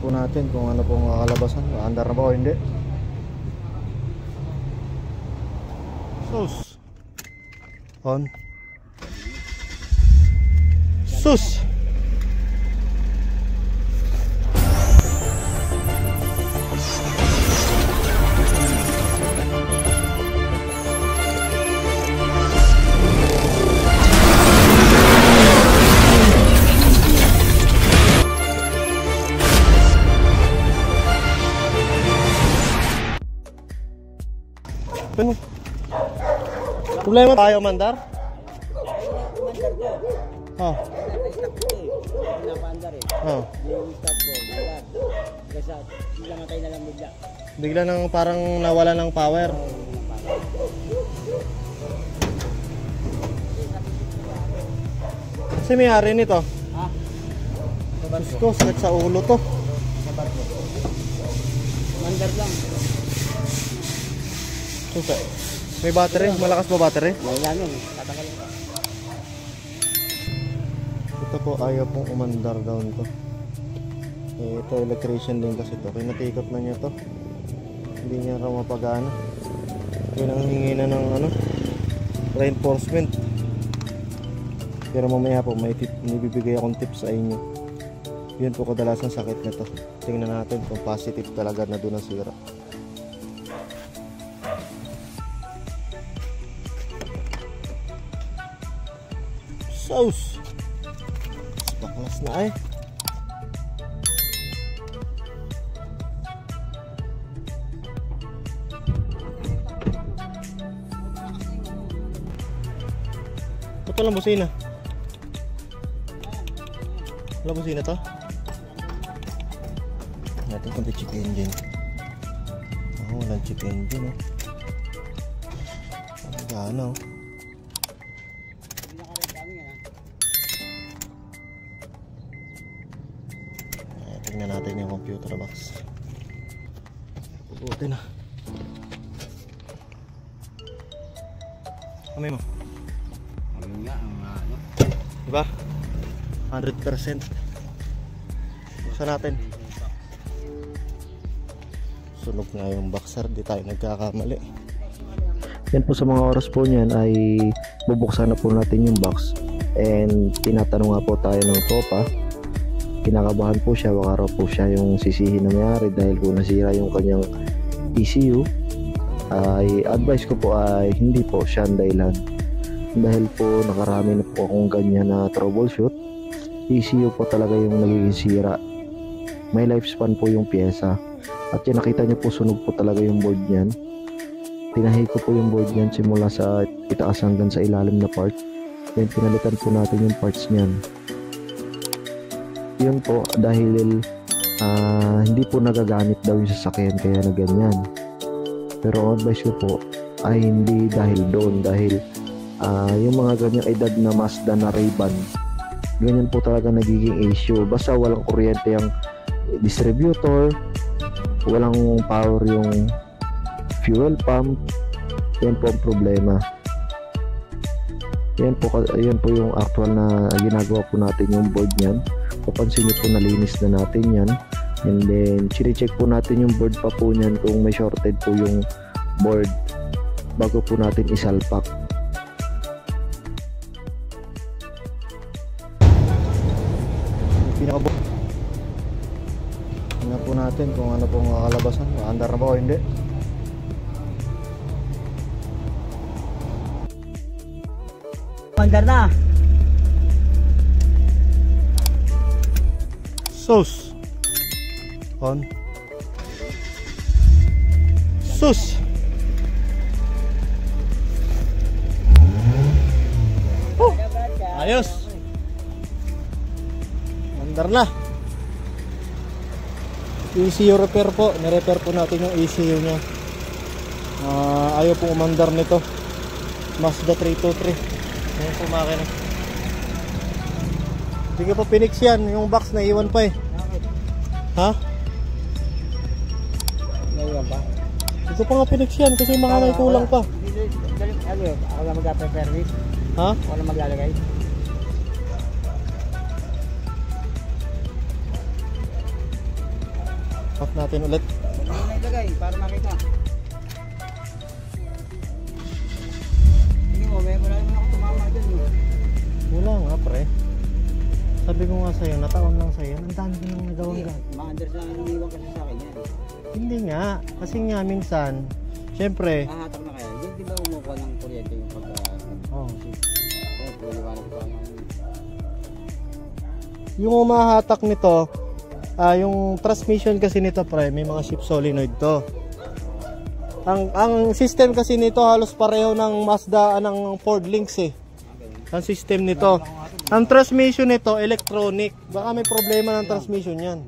po natin kung ano pong kakalabasan. Andar na ba o hindi? Sus on. Sus. Ano? Problema tayo, Mandar? Mandar ko. Oh. Naka-stop ko eh. Pinapandar eh. Oh. Yung stop ko, mandar. Kasi bigla matay na lang bigla. Bigla nang parang nawala ng power. Kasi may ari nito. Ha? Diyos ko, sakit sa ulo to. Sa barko. Mandar lang. Susa. May battery? Malakas ba battery? May lang yun. Tatagalin ko. Ito po, ayaw pong umandar daw nito. Ito, electrician din kasi to. Kinatikot na niya to. Hindi niya raw mapagana. Hingi na ng ano, reinforcement. Pero mamaya po, may bibigay akong tips sa inyo. Yun po kadalasan sakit nito. Tingnan natin kung positive talaga na doon ang sira. Sauce. Baklas na ay. Ito lang busina. Wala busina to? Natin kung check engine. Oh, walang check engine oh. Ang gana oh. Tingnan natin yung computer box. Puputi na. Kamay mo. Ayun nga, ang ano. Diba? 100%. Buksan natin. Sunog nga yung boxer. Di tayo nagkakamali. Yan po, sa mga oras po niyan ay bubuksan na po natin yung box. And tinatanong nga po tayo ng tropa. Kinakabahan po siya, baka raw po siya yung sisihin na mayari dahil kung nasira yung kanyang ECU. Ay advice ko po ay hindi po siya ang dahilan, dahil po nakarami na po akong ganyan na troubleshoot. ECU po talaga yung nagiging sira, may lifespan po yung pyesa. At yan, nakita niyo po, sunog po talaga yung board niyan. Tinahi ko po yung board niyan simula sa itaas hanggang sa ilalim na part, then pinalitan po natin yung parts niyan. Yun po dahil hindi po nagagamit daw yung sasakyan kaya na ganyan. Pero advice ko po ay hindi dahil doon, dahil yung mga ganyang edad na Mazda na Ray-Ban, ganyan po talaga nagiging issue. Basta walang kuryente yung distributor, walang power yung fuel pump, yan po ang problema. Yan po yung actual na ginagawa po natin yung board niyan. Papansin nyo po, nalinis na natin yan. And then chine-check po natin yung board pa po niyan kung may shorted po yung board bago po natin isalpak. Pinakabuk. Tingnan po natin kung ano pong kakalabasan. Andar na ba o hindi? Mandar na. Sus on. Sus. Ayos. Mandar na. ECU repair po. Nirepair po natin yung ECU nya. Ayaw po umandar nito. Mazda 323. Ayan po makina. Hindi ko pa pinix yan. Yung box na iwan pa eh. Ha? Ngayon ba? Ito pa nga pinix yan kasi mga may kulang pa. Ano yun? Ako lang mag-service? Ha? Ako lang maglalagay? Off natin ulit. Ano na ilagay para makita? Tingin mo, wala naman ako tumama dyan. Wala nga pre. Sabi ko nga sa'yo, nataon lang sa'yo. Ang dami ko nang nagawang gan. Mga-unders na iniwan kasi sa akin yan. Hindi nga. Kasi nga minsan, syempre, Hahatak na kaya. Yung di ba umukuha ng kuryente yung pagka... oh, Puliwanag ko ng... yung umahatak nito, yung transmission kasi nito pre, may mga shift solenoid to. Ang system kasi nito halos pareho ng Mazda, ng Ford Lynx eh. Ang system nito. Ang transmission nito, electronic. Baka may problema ng transmission yan.